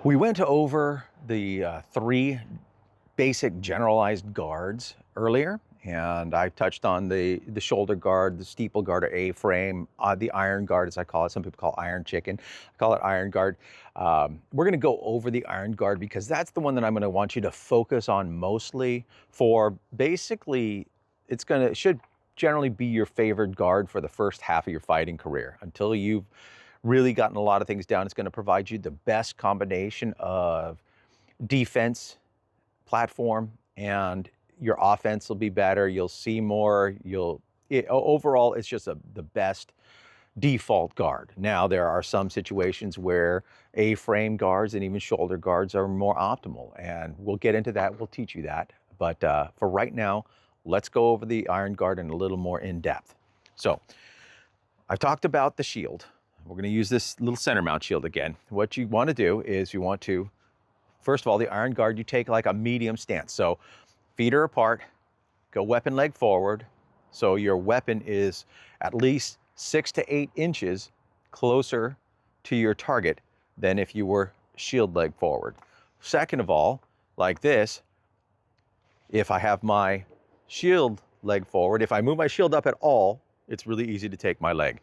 We went over the three basic generalized guards earlier, and I touched on the shoulder guard, the steeple guard or A-frame, the iron guard as I call it. Some people call it iron chicken. I call it iron guard. We're going to go over the iron guard because that's the one that I'm going to want you to focus on mostly for basically it should generally be your favored guard for the first half of your fighting career until you've really gotten a lot of things down. It's going to provide you the best combination of defense, platform, and your offense will be better. You'll see more. Overall, it's just the best default guard. Now, there are some situations where A-frame guards and even shoulder guards are more optimal, and we'll get into that. We'll teach you that. But for right now, let's go over the iron guard in a little more in depth. So I've talked about the shield. We're going to use this little center mount shield again. What you want to do is you want to, first of all, the iron guard, you take like a medium stance. So feet are apart, go weapon leg forward. So your weapon is at least 6 to 8 inches closer to your target than if you were shield leg forward. Second of all, like this, if I have my shield leg forward, if I move my shield up at all, it's really easy to take my leg.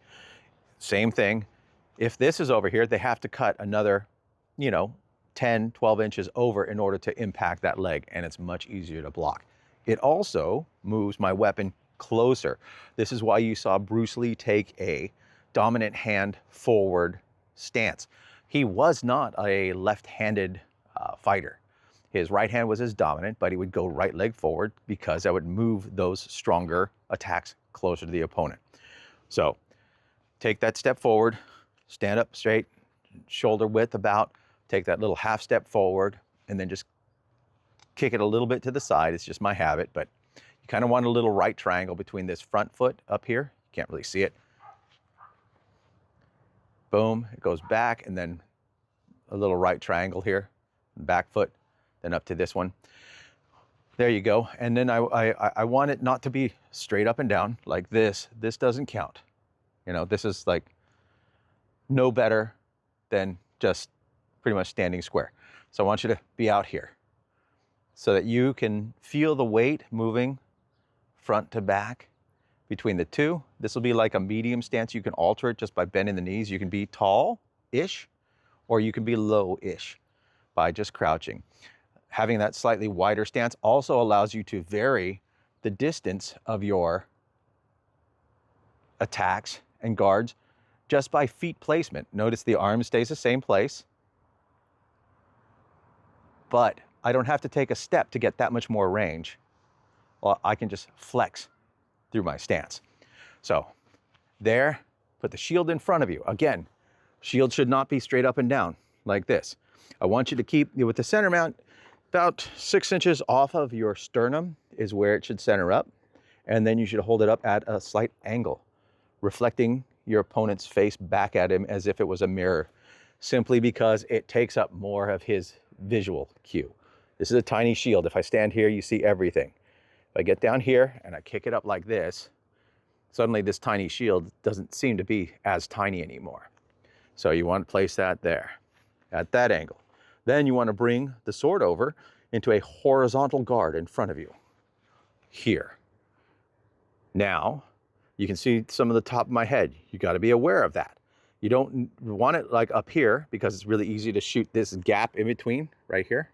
Same thing. If this is over here, they have to cut another, 10, 12 inches over in order to impact that leg, and it's much easier to block. It also moves my weapon closer. This is why you saw Bruce Lee take a dominant hand forward stance. He was not a left-handed fighter. His right hand was his dominant, but he would go right leg forward because that would move those stronger attacks closer to the opponent. So take that step forward, stand up straight, shoulder width about, take that little half step forward, and then just kick it a little bit to the side. It's just my habit, but you kind of want a little right triangle between this front foot up here. You can't really see it. Boom, it goes back, and then a little right triangle here, back foot, then up to this one. There you go. And then I want it not to be straight up and down like this. This doesn't count. This is like no better than just pretty much standing square. So I want you to be out here so that you can feel the weight moving front to back between the two. This will be like a medium stance. You can alter it just by bending the knees. You can be tall-ish or you can be low-ish by just crouching. Having that slightly wider stance also allows you to vary the distance of your attacks and guards just by feet placement. Notice the arm stays the same place, but I don't have to take a step to get that much more range. Well, I can just flex through my stance. So there, put the shield in front of you. Again, shield should not be straight up and down like this. I want you to keep, with the center mount, about 6 inches off of your sternum is where it should center up. And then you should hold it up at a slight angle, reflecting your opponent's face back at him as if it was a mirror, simply because it takes up more of his visual cue. This is a tiny shield. If I stand here, you see everything. If I get down here and I kick it up like this, suddenly this tiny shield doesn't seem to be as tiny anymore. So you want to place that there at that angle. Then you want to bring the sword over into a horizontal guard in front of you here. Now, you can see some of the top of my head. You got to be aware of that. You don't want it like up here because it's really easy to shoot this gap in between right here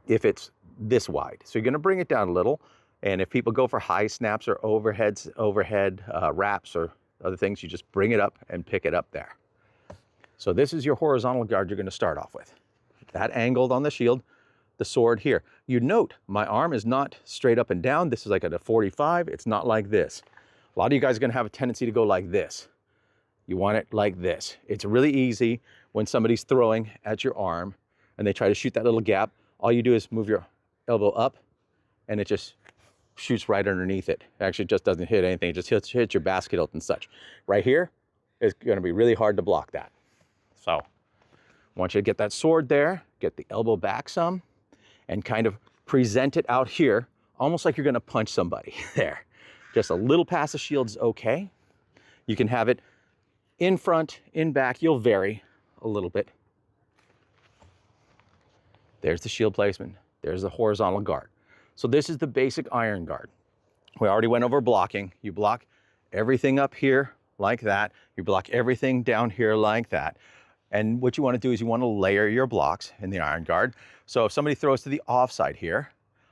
if it's this wide. So you're going to bring it down a little. And if people go for high snaps or overhead wraps or other things, you just bring it up and pick it up there. So this is your horizontal guard you're going to start off with. That angled on the shield, the sword here. You note my arm is not straight up and down. This is like at a 45. It's not like this. A lot of you guys are going to have a tendency to go like this. You want it like this. It's really easy when somebody's throwing at your arm and they try to shoot that little gap. All you do is move your elbow up and it just shoots right underneath it. Actually, it just doesn't hit anything. It just hits your basket hilt and such. Right here, it's going to be really hard to block that. So I want you to get that sword there, get the elbow back some, and kind of present it out here, almost like you're going to punch somebody there. Just a little past the shield's okay. You can have it in front, in back. You'll vary a little bit. There's the shield placement. There's the horizontal guard. So this is the basic iron guard. We already went over blocking. You block everything up here like that. You block everything down here like that. And what you want to do is you want to layer your blocks in the iron guard. So if somebody throws to the offside here,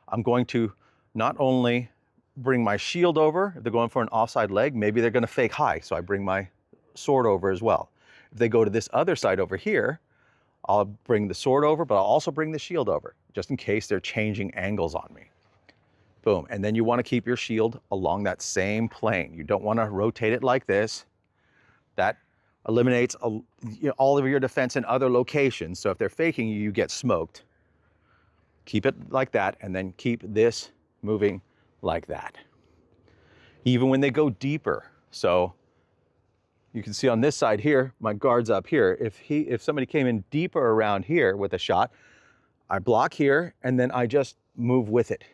I'm going to not only bring my shield over, if they're going for an offside leg, maybe they're going to fake high, so I bring my sword over as well. If they go to this other side over here, I'll bring the sword over, but I'll also bring the shield over, just in case they're changing angles on me. Boom, and then you want to keep your shield along that same plane. You don't want to rotate it like this. That eliminates all of your defense in other locations, so if they're faking you, you get smoked. Keep it like that, and then keep this moving like that. Even when they go deeper. So you can see on this side here, my guard's up here. If somebody came in deeper around here with a shot, I block here, and then I just move with it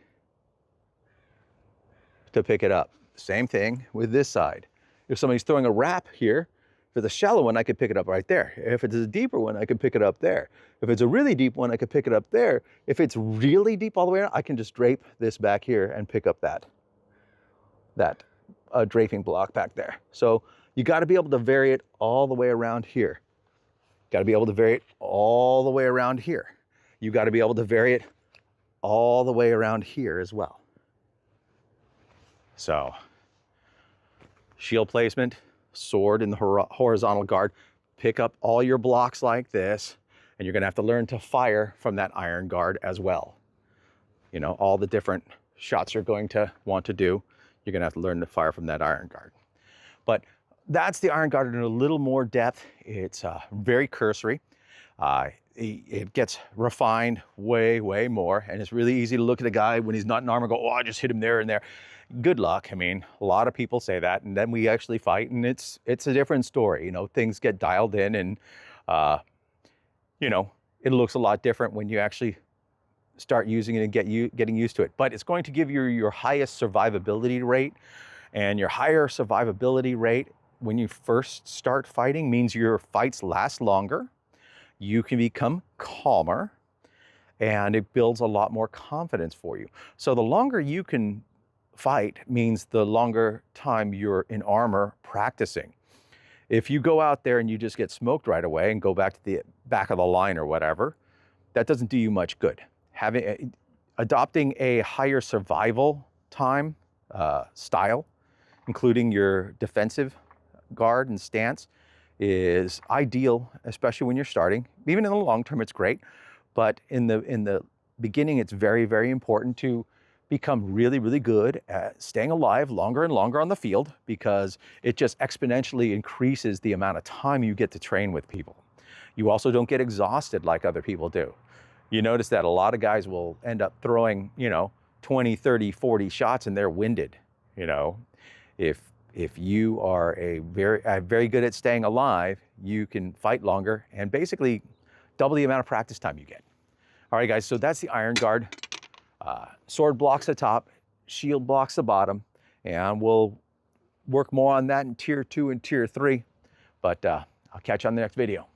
to pick it up. Same thing with this side. If somebody's throwing a wrap here, if it's a shallow one, I could pick it up right there. If it's a deeper one, I can pick it up there. If it's a really deep one, I could pick it up there. If it's really deep all the way around, I can just drape this back here and pick up that draping block back there. So you got to be able to vary it all the way around here. Got to be able to vary it all the way around here. You got to be able to vary it all the way around here as well. So shield placement, sword in the horizontal guard, pick up all your blocks like this, and you're going to have to learn to fire from that iron guard as well. You know, all the different shots you're going to want to do, you're going to have to learn to fire from that iron guard. But that's the iron guard in a little more depth. It's very cursory. It gets refined way, way more, and it's really easy to look at a guy when he's not in armor and go, oh, I just hit him there and there. Good luck. I mean, a lot of people say that, and then we actually fight, and it's a different story. You know, things get dialed in, and you know, it looks a lot different when you actually start using it and getting used to it. But it's going to give you your highest survivability rate, and your higher survivability rate when you first start fighting means your fights last longer. You can become calmer, and it builds a lot more confidence for you. So the longer you can fight means the longer time you're in armor practicing. If you go out there and you just get smoked right away and go back to the back of the line or whatever, that doesn't do you much good. Adopting a higher survival time style, including your defensive guard and stance, is ideal, especially when you're starting. Even in the long term, it's great, but in the beginning, it's very, very important to become really, really good at staying alive longer and longer on the field, because it just exponentially increases the amount of time you get to train with people. You also don't get exhausted like other people do. You notice that a lot of guys will end up throwing, 20, 30, 40 shots and they're winded. If you are very good at staying alive, you can fight longer and basically double the amount of practice time you get. All right, guys, so that's the iron guard. Sword blocks the top, shield blocks the bottom, and we'll work more on that in tier 2 and tier 3. But I'll catch you on the next video.